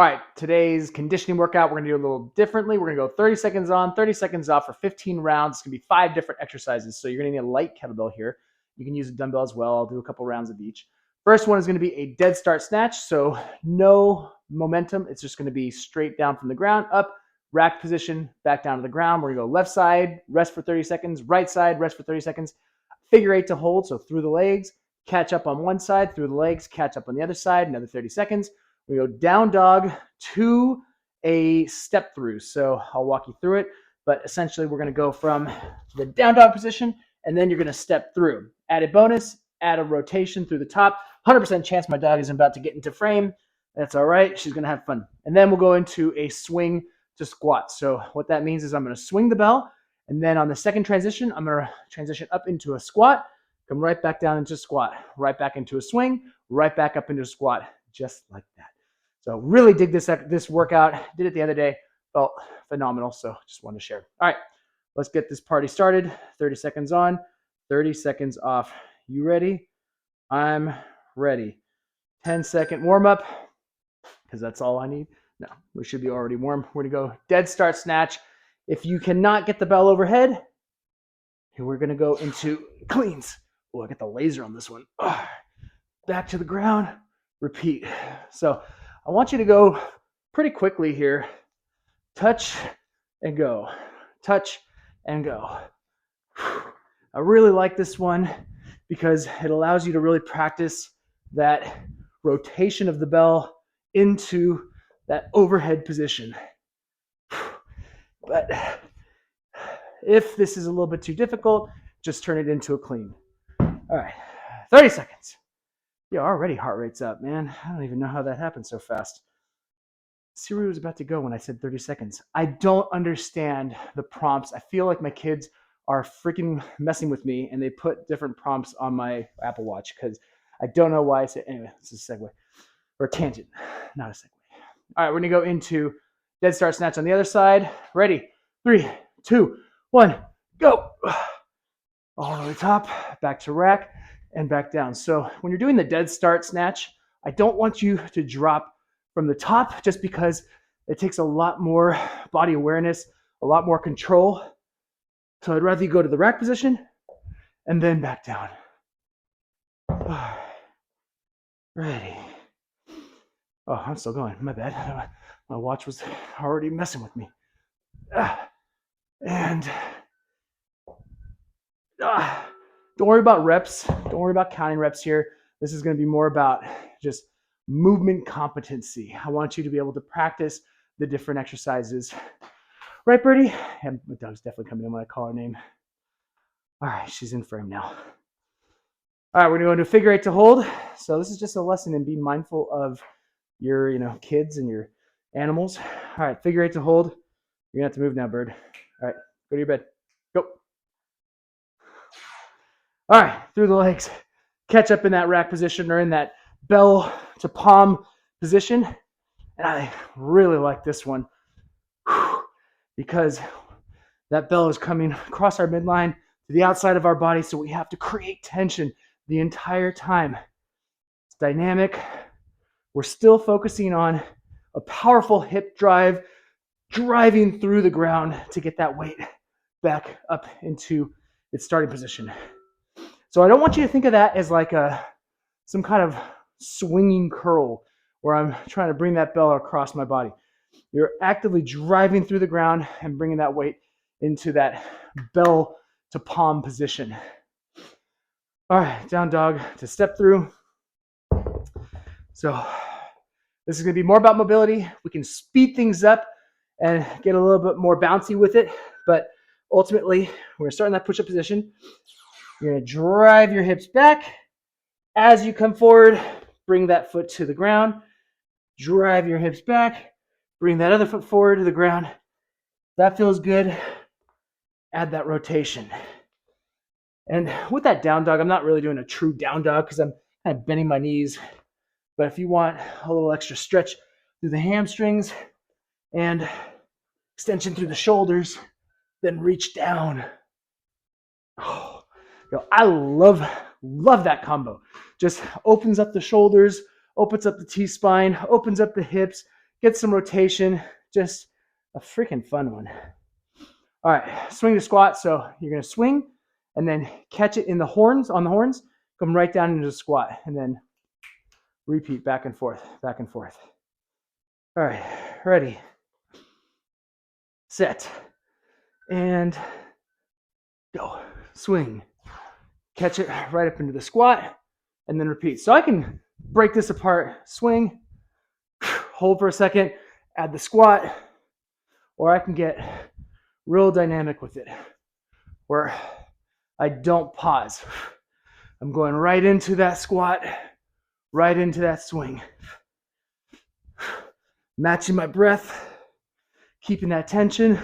All right, today's conditioning workout, we're gonna do a little differently. We're gonna go 30 seconds on, 30 seconds off for 15 rounds. It's gonna be 5 different exercises. So you're gonna need a light kettlebell here. You can use a dumbbell as well. I'll do a couple rounds of each. First one is gonna be a dead start snatch. So no momentum. It's just gonna be straight down from the ground, up, rack position, back down to the ground. We're gonna go left side, rest for 30 seconds, right side, rest for 30 seconds. Figure 8 to hold, so through the legs, catch up on one side, through the legs, catch up on the other side, another 30 seconds. We go down dog to a step through. So I'll walk you through it, but essentially we're gonna go from the down dog position and then you're gonna step through. Added bonus, add a rotation through the top. 100% chance my dog is about to get into frame. That's all right, she's gonna have fun. And then we'll go into a swing to squat. So what that means is I'm gonna swing the bell, and then on the second transition, I'm gonna transition up into a squat, come right back down into squat, right back into a swing, right back up into a squat, just like that. So really dig this workout. Did it the other day, felt phenomenal. So just wanted to share. All right, let's get this party started. 30 seconds on, 30 seconds off. You ready? I'm ready. 10-second warm up, because that's all I need. No, we should be already warm. We're gonna go dead start snatch. If you cannot get the bell overhead, we're gonna go into cleans. Oh, I got the laser on this one. Back to the ground, repeat. So I want you to go pretty quickly here. Touch and go. Touch and go. I really like this one because it allows you to really practice that rotation of the bell into that overhead position. But if this is a little bit too difficult, just turn it into a clean. All right, 30 seconds. Yeah, already heart rate's up, man. I don't even know how that happened so fast. Siri was about to go when I said 30 seconds. I don't understand the prompts. I feel like my kids are freaking messing with me and they put different prompts on my Apple Watch because I don't know why I said, anyway, this is a segue or a tangent, not a segue. All right, we're gonna go into dead start snatch on the other side. Ready? 3, 2, 1, go. All the way top, back to rack, and back down. So when you're doing the dead start snatch, I don't want you to drop from the top just because it takes a lot more body awareness, a lot more control. So I'd rather you go to the rack position and then back down. Ready. Oh, I'm still going. My bad. My watch was already messing with me. And don't worry about reps. Don't worry about counting reps here. This is going to be more about just movement competency. I want you to be able to practice the different exercises. Right, Birdie? Yeah, my dog's definitely coming in when I call her name. All right, she's in frame now. All right, we're going to go into figure 8 to hold. So this is just a lesson in being mindful of your, kids and your animals. All right, figure 8 to hold. You're going to have to move now, Bird. All right, go to your bed. Go. All right, through the legs. Catch up in that rack position or in that bell to palm position. And I really like this one because that bell is coming across our midline to the outside of our body, so we have to create tension the entire time. It's dynamic. We're still focusing on a powerful hip drive, driving through the ground to get that weight back up into its starting position. So I don't want you to think of that as like some kind of swinging curl where I'm trying to bring that bell across my body. You're actively driving through the ground and bringing that weight into that bell to palm position. All right, down dog to step through. So this is going to be more about mobility. We can speed things up and get a little bit more bouncy with it, but ultimately we're going to start in that push-up position. You're going to drive your hips back. As you come forward, bring that foot to the ground. Drive your hips back. Bring that other foot forward to the ground. That feels good. Add that rotation. And with that down dog, I'm not really doing a true down dog because I'm kind of bending my knees. But if you want a little extra stretch through the hamstrings and extension through the shoulders, then reach down. Oh, I love that combo. Just opens up the shoulders, opens up the T-spine, opens up the hips, get some rotation, just a freaking fun one. All right, swing to squat. So you're gonna swing and then catch it in the horns, on the horns, come right down into the squat, and then repeat back and forth, back and forth. All right, ready, set, and go. Swing, catch it right up into the squat, and then repeat. So I can break this apart, swing, hold for a second, add the squat, or I can get real dynamic with it, where I don't pause. I'm going right into that squat, right into that swing. Matching my breath, keeping that tension.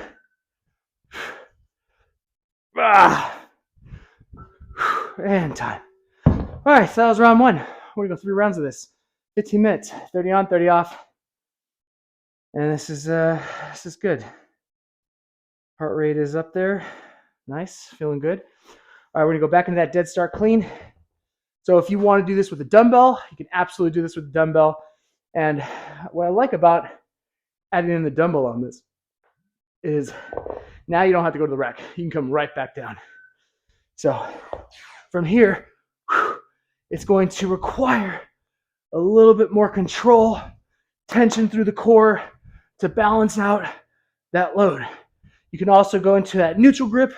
And time. All right, so that was round one. We're gonna go 3 rounds of this. 15 minutes, 30 on, 30 off. And this is good. Heart rate is up there. Nice, feeling good. All right, we're gonna go back into that dead start clean. So if you want to do this with a dumbbell, you can absolutely do this with a dumbbell. And what I like about adding in the dumbbell on this is now you don't have to go to the rack. You can come right back down. So from here, it's going to require a little bit more control, tension through the core to balance out that load. You can also go into that neutral grip,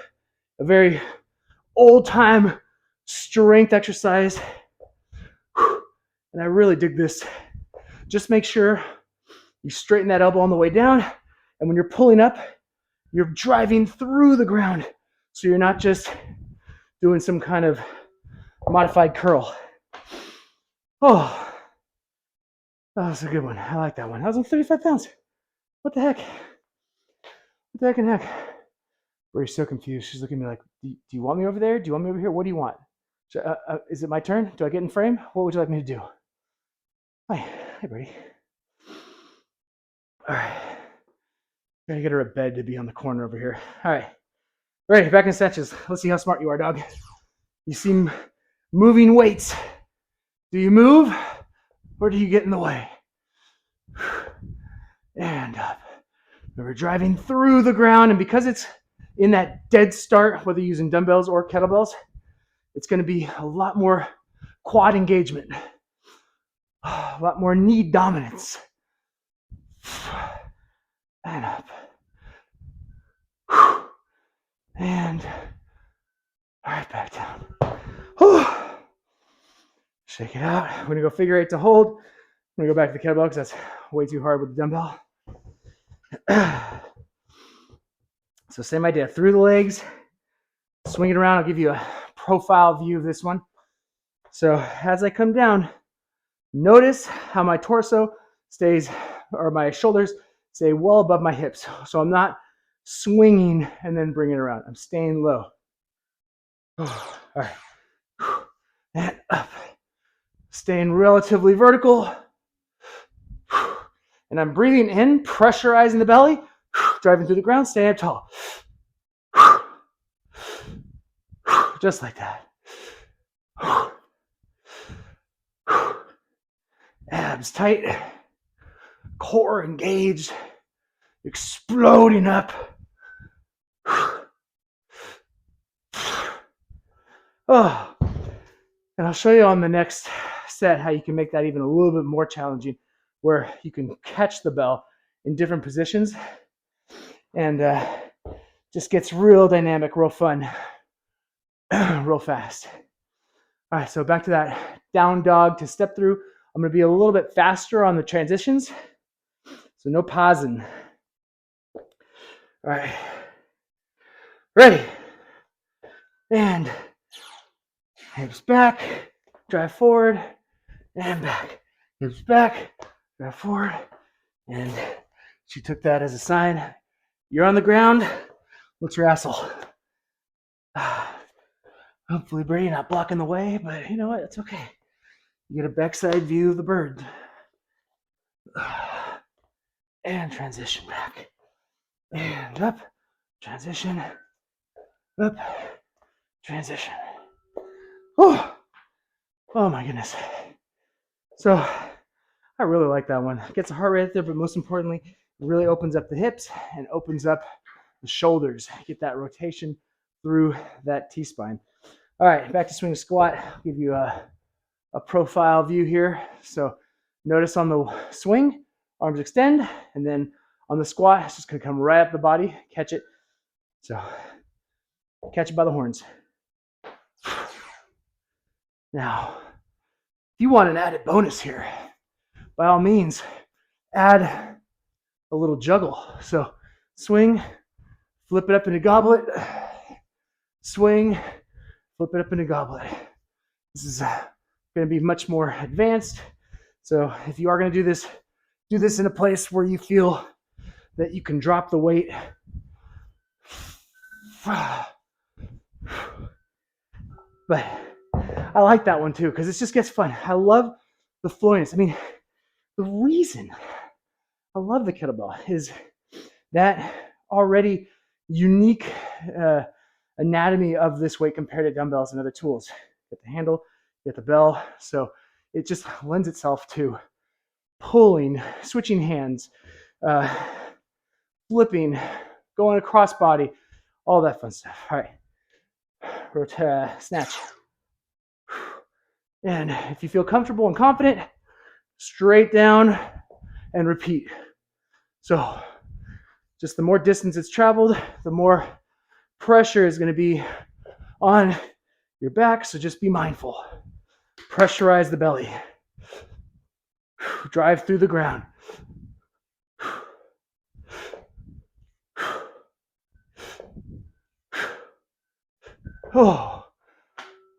a very old-time strength exercise. And I really dig this. Just make sure you straighten that elbow on the way down. And when you're pulling up, you're driving through the ground. So you're not just doing some kind of modified curl. Oh, that was a good one. I like that one. I was on 35 pounds. What the heck? What the heck and heck? Brady's so confused. She's looking at me like, do you want me over there? Do you want me over here? What do you want? Is it my turn? Do I get in frame? What would you like me to do? Hi, Brady. All right. Gotta get her a bed to be on the corner over here. All right. Ready, back in snatches. Let's see how smart you are, dog. You seem moving weights. Do you move or do you get in the way? And up. We're driving through the ground, and because it's in that dead start, whether you're using dumbbells or kettlebells, it's going to be a lot more quad engagement, a lot more knee dominance. And up. And all right, back down. Shake it out. We're gonna go figure 8 to hold. I'm gonna go back to the kettlebell because that's way too hard with the dumbbell. So same idea, through the legs, swing it around. I'll give you a profile view of this one. So as I come down, notice how my torso stays, or my shoulders stay well above my hips. So I'm not swinging and then bringing it around. I'm staying low. All right. And up. Staying relatively vertical. And I'm breathing in, pressurizing the belly, driving through the ground, staying up tall. Just like that. Abs tight, core engaged, exploding up. Oh, and I'll show you on the next set how you can make that even a little bit more challenging, where you can catch the bell in different positions and just gets real dynamic, real fun, real fast. All right, so back to that down dog to step through. I'm going to be a little bit faster on the transitions, so no pausing. All right, ready, and hips back, drive forward, and back. Hips back, drive forward, and she took that as a sign. You're on the ground. Let's wrestle. Hopefully Brady not blocking the way, but you know what? It's okay. You get a backside view of the bird. And transition back. And up, transition, up, transition. Oh my goodness. So I really like that one. It gets the heart rate up there, but most importantly, it really opens up the hips and opens up the shoulders. Get that rotation through that T-spine. All right, back to swing squat. I'll give you a profile view here. So notice on the swing, arms extend, and then on the squat, it's just gonna come right up the body, catch it. So catch it by the horns. Now, if you want an added bonus here, by all means, add a little juggle. So swing, flip it up into goblet, swing, flip it up into goblet. This is going to be much more advanced. So if you are going to do this in a place where you feel that you can drop the weight. But I like that one too, because it just gets fun. I love the flowiness. I mean, the reason I love the kettlebell is that already unique anatomy of this weight compared to dumbbells and other tools. Get the handle, get the bell. So it just lends itself to pulling, switching hands, flipping, going across body, all that fun stuff. All right, snatch. And if you feel comfortable and confident, straight down and repeat. So just the more distance it's traveled, the more pressure is going to be on your back. So just be mindful. Pressurize the belly. Drive through the ground. Oh,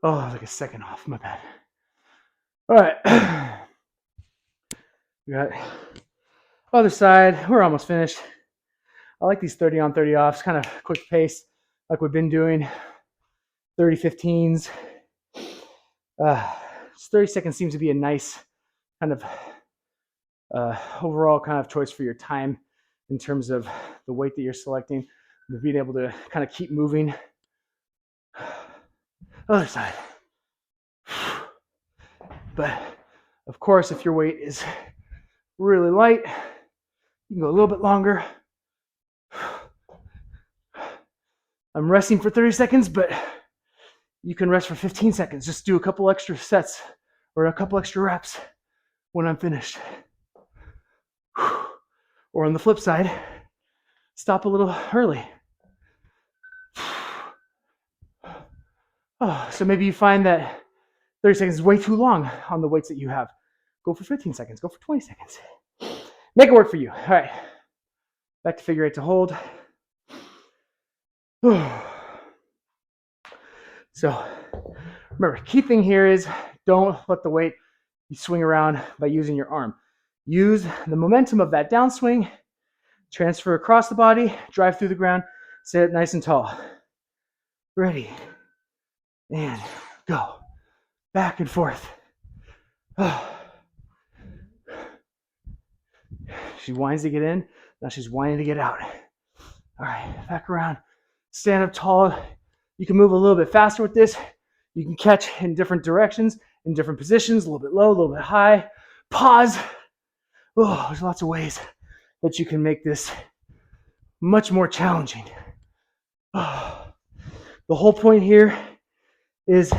like a second off. My bad. All right. We got other side. We're almost finished. I like these 30 on 30 offs, kind of quick pace like we've been doing. 30 15s. 30 seconds seems to be a nice kind of overall kind of choice for your time in terms of the weight that you're selecting, being able to kind of keep moving. Other side. But of course, if your weight is really light, you can go a little bit longer. I'm resting for 30 seconds, but you can rest for 15 seconds. Just do a couple extra sets or a couple extra reps when I'm finished. Or on the flip side, stop a little early. So maybe you find that 30 seconds is way too long on the weights that you have. Go for 15 seconds, go for 20 seconds. Make it work for you. All right, back to figure eight to hold. So remember, key thing here is don't let the weight you swing around by using your arm. Use the momentum of that downswing, transfer across the body, drive through the ground, sit nice and tall. Ready, and go. Back and forth. She whines to get in, now she's whining to get out. All right, back around. Stand up tall. You can move a little bit faster with this. You can catch in different directions, in different positions, a little bit low, a little bit high. Pause. There's lots of ways that you can make this much more challenging. The whole point here is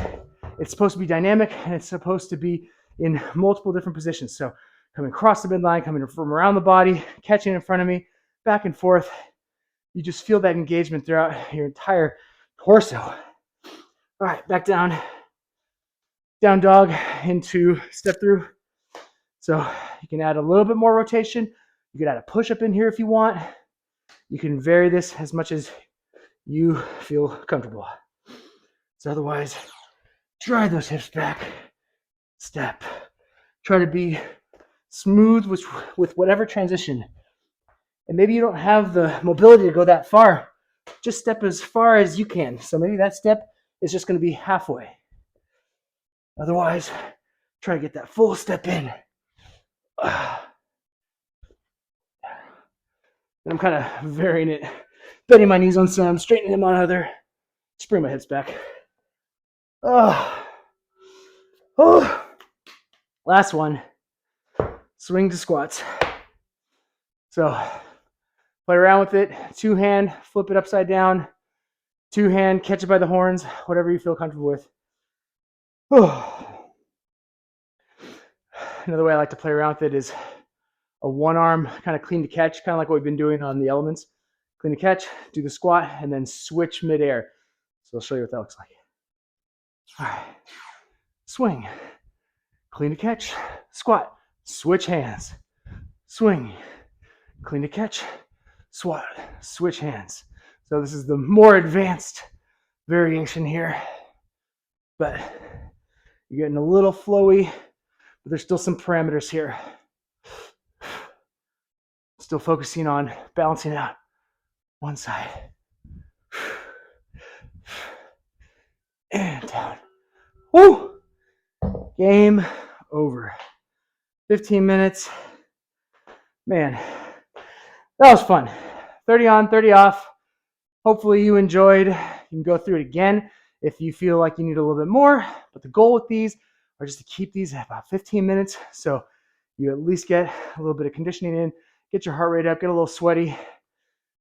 it's supposed to be dynamic and it's supposed to be in multiple different positions. So coming across the midline, coming from around the body, catching in front of me, back and forth. You just feel that engagement throughout your entire torso. All right, back down. Down dog into step through. So you can add a little bit more rotation. You can add a push-up in here if you want. You can vary this as much as you feel comfortable. So otherwise, drive those hips back. Step. Try to be smooth with whatever transition. And maybe you don't have the mobility to go that far. Just step as far as you can. So maybe that step is just going to be halfway. Otherwise, try to get that full step in. And I'm kind of varying it. Bending my knees on some, straightening them on other. Just bring my hips back. Last one. swing to squats. So play around with it. 2 hand, flip it upside down. 2 hand, catch it by the horns, whatever you feel comfortable with. Another way I like to play around with it is a 1 arm kind of clean to catch, kind of like what we've been doing on the elements. Clean to catch, do the squat, and then switch midair. So I'll show you what that looks like. All right. Swing, clean to catch, squat, switch hands, swing, clean to catch, squat, switch hands. So this is the more advanced variation here, but you're getting a little flowy, but there's still some parameters here. Still focusing on balancing out one side. And down. Woo! Game over. 15 minutes. Man, that was fun. 30 on, 30 off. Hopefully you enjoyed. You can go through it again if you feel like you need a little bit more. But the goal with these are just to keep these at about 15 minutes. So you at least get a little bit of conditioning in, get your heart rate up, get a little sweaty.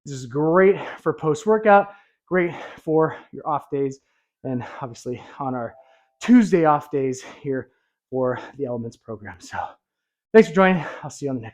This is great for post-workout, great for your off days, and obviously on our Tuesday off days here for the Elements program. So thanks for joining. I'll see you on the next.